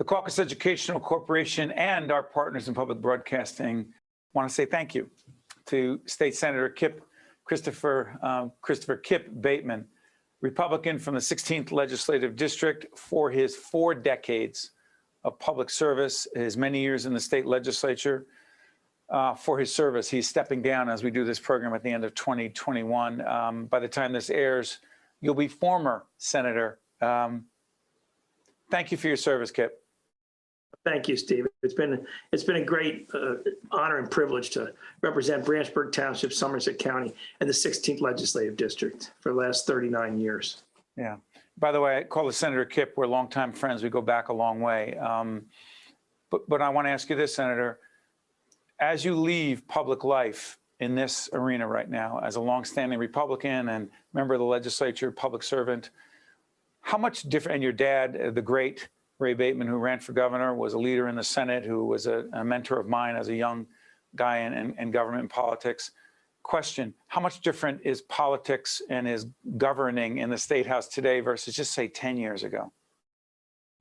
CAUCUS Educational Corporation and our partners in public broadcasting want to say thank you to State Senator Christopher Kip Bateman, Republican from the 16th Legislative District, for his 4 decades of public service, his many years in the state legislature. For his service, he's stepping down as we do this program at the end of 2021. By the time this airs, you'll be former Senator. Thank you for your service, Kip. Thank you, Steve. It's been a great honor and privilege to represent Branchburg Township, Somerset County, and the 16th Legislative District for the last 39 years. Yeah. By the way, I call the Senator Kip. We're longtime friends. We go back a long way. But I want to ask you this, Senator. As you leave public life in this arena right now, as a longstanding Republican and member of the legislature, public servant, how much different, and your dad, the great Ray Bateman, who ran for governor, was a leader in the Senate, who was a mentor of mine as a young guy in government and politics. Question, how much different is politics and is governing in the State House today versus just say 10 years ago?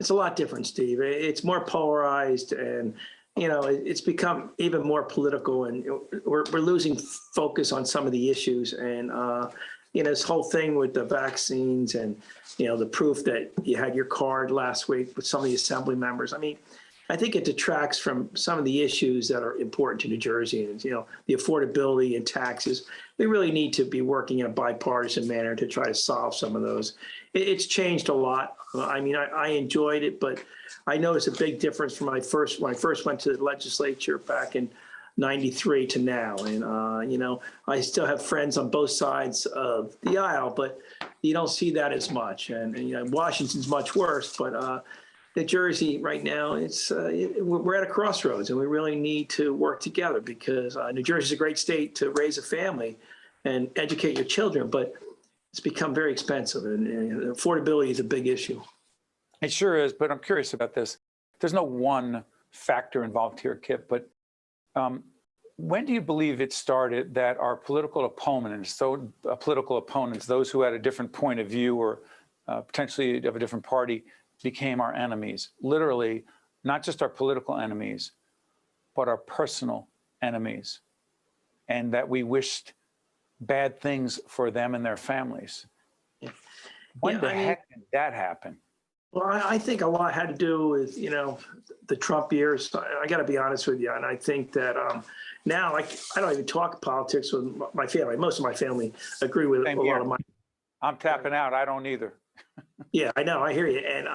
It's a lot different, Steve. It's more polarized, and you know, it's become even more political, and we're losing focus on some of the issues. And you know, this whole thing with the vaccines and, you know, the proof that you had your card last week with some of the assembly members. I mean, I think it detracts from some of the issues that are important to New Jersey, and, you know, the affordability and taxes. We really need to be working in a bipartisan manner to try to solve some of those. It's changed a lot. I mean, I enjoyed it, but I noticed a big difference from when I first went to the legislature back in '93 to now. And, you know, I still have friends on both sides of the aisle, but you don't see that as much. And you know, Washington's much worse, but New Jersey right now, we're at a crossroads, and we really need to work together, because New Jersey is a great state to raise a family and educate your children, but it's become very expensive, and affordability is a big issue. It sure is, but I'm curious about this. There's no one factor involved here, Kip, but when do you believe it started that our political opponents, those who had a different point of view or potentially of a different party, became our enemies? Literally, not just our political enemies, but our personal enemies, and that we wished bad things for them and their families. Yeah. When the heck did that happen? Well, I think a lot had to do with, you know, the Trump years. I got to be honest with you. And I think that now I don't even talk politics with my family. Most of my family agree with Same a here. lot of my. I'm tapping out. I don't either. Yeah, I know. I hear you. And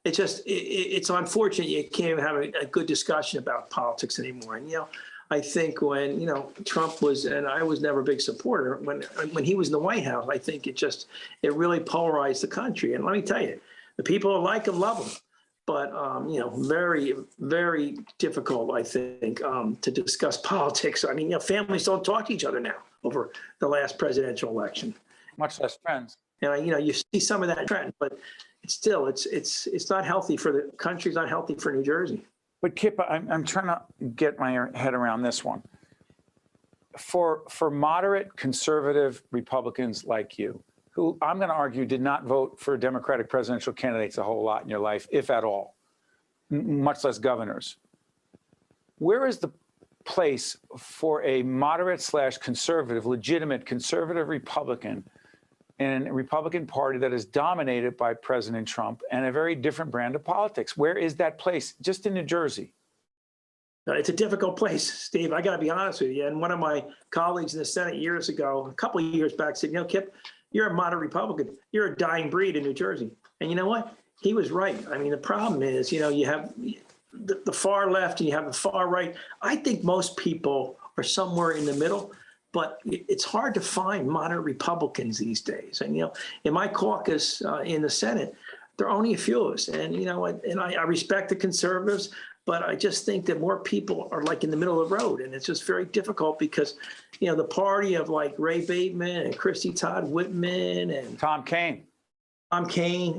it's just, it's unfortunate you can't even have a good discussion about politics anymore. And, you know, I think when, you know, Trump was, and I was never a big supporter, when he was in the White House, I think it really polarized the country. And let me tell you, the people who like him love him, but you know, very, very difficult, I think, to discuss politics. I mean, you know, families don't talk to each other now over the last presidential election. Much less friends. And you know, you see some of that trend, but it's still, it's not healthy for the country. It's not healthy for New Jersey. But Kip, I'm trying to get my head around this one. For moderate conservative Republicans like you, who I'm going to argue did not vote for Democratic presidential candidates a whole lot in your life, if at all, much less governors. Where is the place for a moderate/conservative, legitimate conservative Republican in a Republican Party that is dominated by President Trump and a very different brand of politics? Where is that place just in New Jersey? It's a difficult place, Steve. I got to be honest with you. And one of my colleagues in the Senate years ago, a couple of years back, said, you know, Kip, you're a moderate Republican. You're a dying breed in New Jersey. And you know what? He was right. I mean, the problem is, you know, you have the far left and you have the far right. I think most people are somewhere in the middle, but it's hard to find moderate Republicans these days. And, you know, in my caucus in the Senate, there are only a few of us. And, you know, and I respect the conservatives, but I just think that more people are like in the middle of the road. And it's just very difficult because, you know, the party of like Ray Bateman and Christy Todd Whitman and Tom Kean,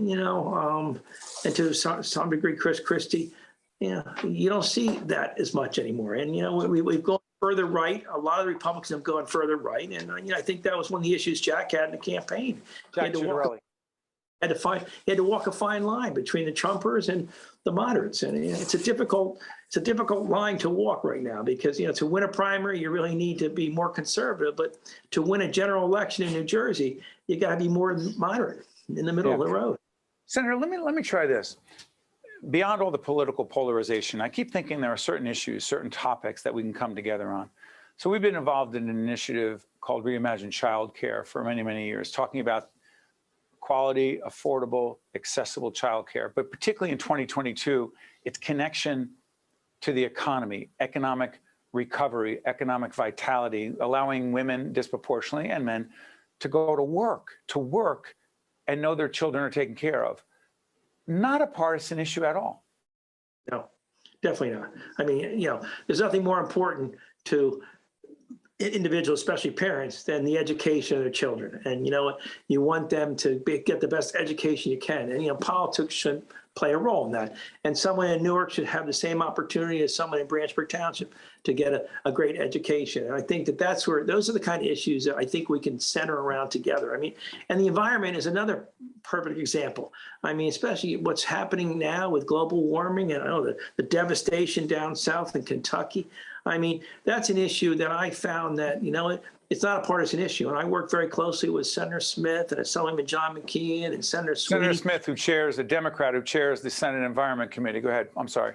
you know, and to some degree, Chris Christie, you know, you don't see that as much anymore. And, you know, we've gone further right. A lot of the Republicans have gone further right. And, you know, I think that was one of the issues Jack had in the campaign. Jack Ciattarelli. He had to walk a fine line between the Trumpers and the moderates, and it's a difficult line to walk right now because to win a primary you really need to be more conservative, but to win a general election in New Jersey you got to be more moderate in the middle of the road. Senator, let me try this. Beyond all the political polarization, I keep thinking there are certain issues, certain topics that we can come together on. So we've been involved in an initiative called Reimagine Childcare for many, many years, talking about quality, affordable, accessible childcare, but particularly in 2022, its connection to the economy, economic recovery, economic vitality, allowing women disproportionately and men to go to work and know their children are taken care of. Not a partisan issue at all. No, definitely not. I mean, there's nothing more important to individuals, especially parents, than the education of their children. And you want them to get the best education you can. And politics should play a role in that. And someone in Newark should have the same opportunity as someone in Branchburg Township to get a great education. And I think those are the kind of issues that I think we can center around together. I mean, and the environment is another perfect example. I mean, especially what's happening now with global warming and the devastation down south in Kentucky. I mean, that's an issue that I found that, it's not a partisan issue. And I work very closely with Senator Smith and Assemblyman John McKeon and Senator Sweeney. Senator Smith, a Democrat who chairs the Senate Environment Committee. Go ahead. I'm sorry.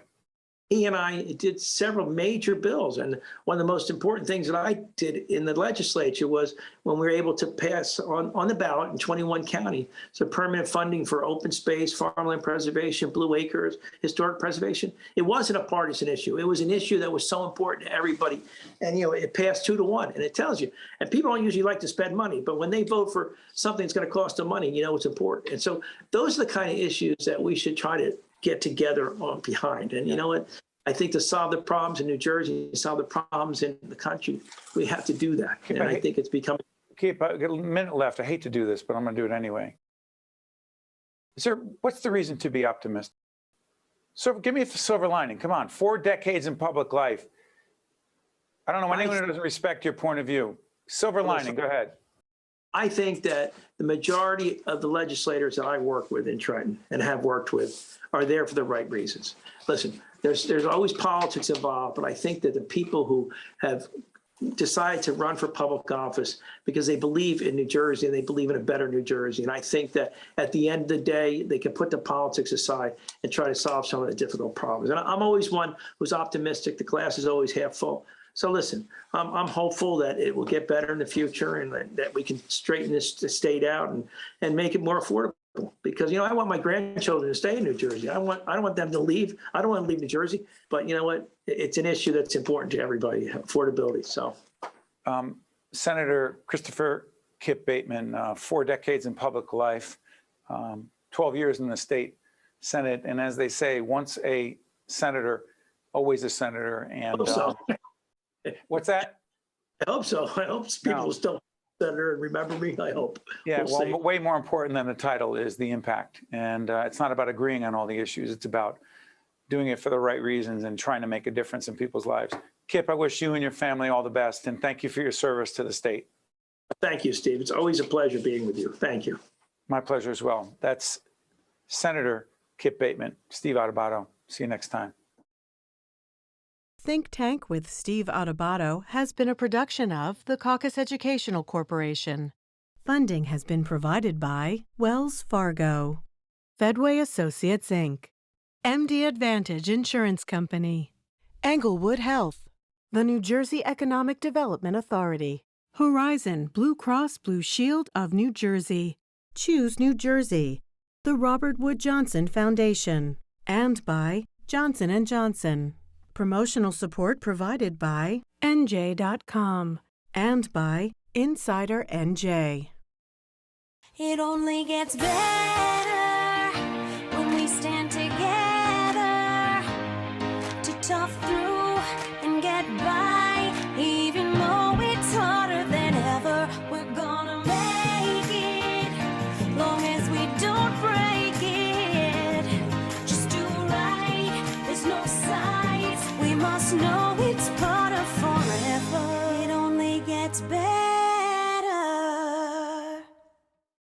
He and I did several major bills. And one of the most important things that I did in the legislature was when we were able to pass on the ballot in 21 counties, so permanent funding for open space, farmland preservation, blue acres, historic preservation. It wasn't a partisan issue. It was an issue that was so important to everybody. And, it passed 2-1. And it tells you, and people don't usually like to spend money, but when they vote for something that's going to cost them money, it's important. And so those are the kind of issues that we should try to get together on behind. And what? I think to solve the problems in New Jersey, solve the problems in the country, we have to do that. And I think it's becoming. Keep a minute left. I hate to do this, but I'm going to do it anyway. What's the reason to be optimistic? So give me a silver lining. Come on, 4 decades in public life. I don't know anyone who doesn't respect your point of view. Silver lining, go ahead. I think that the majority of the legislators that I work with in Trenton and have worked with are there for the right reasons. Listen, there's always politics involved, but I think that the people who have decided to run for public office because they believe in New Jersey and they believe in a better New Jersey. And I think that at the end of the day, they can put the politics aside and try to solve some of the difficult problems. And I'm always one who's optimistic. The glass is always half full. So listen, I'm hopeful that it will get better in the future and that we can straighten this state out and make it more affordable. Because, I want my grandchildren to stay in New Jersey. I don't want them to leave. I don't want to leave New Jersey. But you know what? It's an issue that's important to everybody, affordability. So, Senator Christopher Kip Bateman, 4 decades in public life, 12 years in the state Senate. And as they say, once a senator, always a senator. And what's that? I hope so. I hope people still senator and remember me. I hope. Yeah, well, way more important than the title is the impact. And it's not about agreeing on all the issues. It's about doing it for the right reasons and trying to make a difference in people's lives. Kip, I wish you and your family all the best. And thank you for your service to the state. Thank you, Steve. It's always a pleasure being with you. Thank you. My pleasure as well. That's Senator Kip Bateman. Steve Adubato. See you next time. Think Tank with Steve Adubato has been a production of the CAUCUS Educational Corporation. Funding has been provided by Wells Fargo, Fedway Associates, Inc., MD Advantage Insurance Company, Englewood Health, the New Jersey Economic Development Authority, Horizon Blue Cross Blue Shield of New Jersey, Choose New Jersey, the Robert Wood Johnson Foundation, and by Johnson & Johnson. Promotional support provided by NJ.com and by Insider NJ. It only gets better.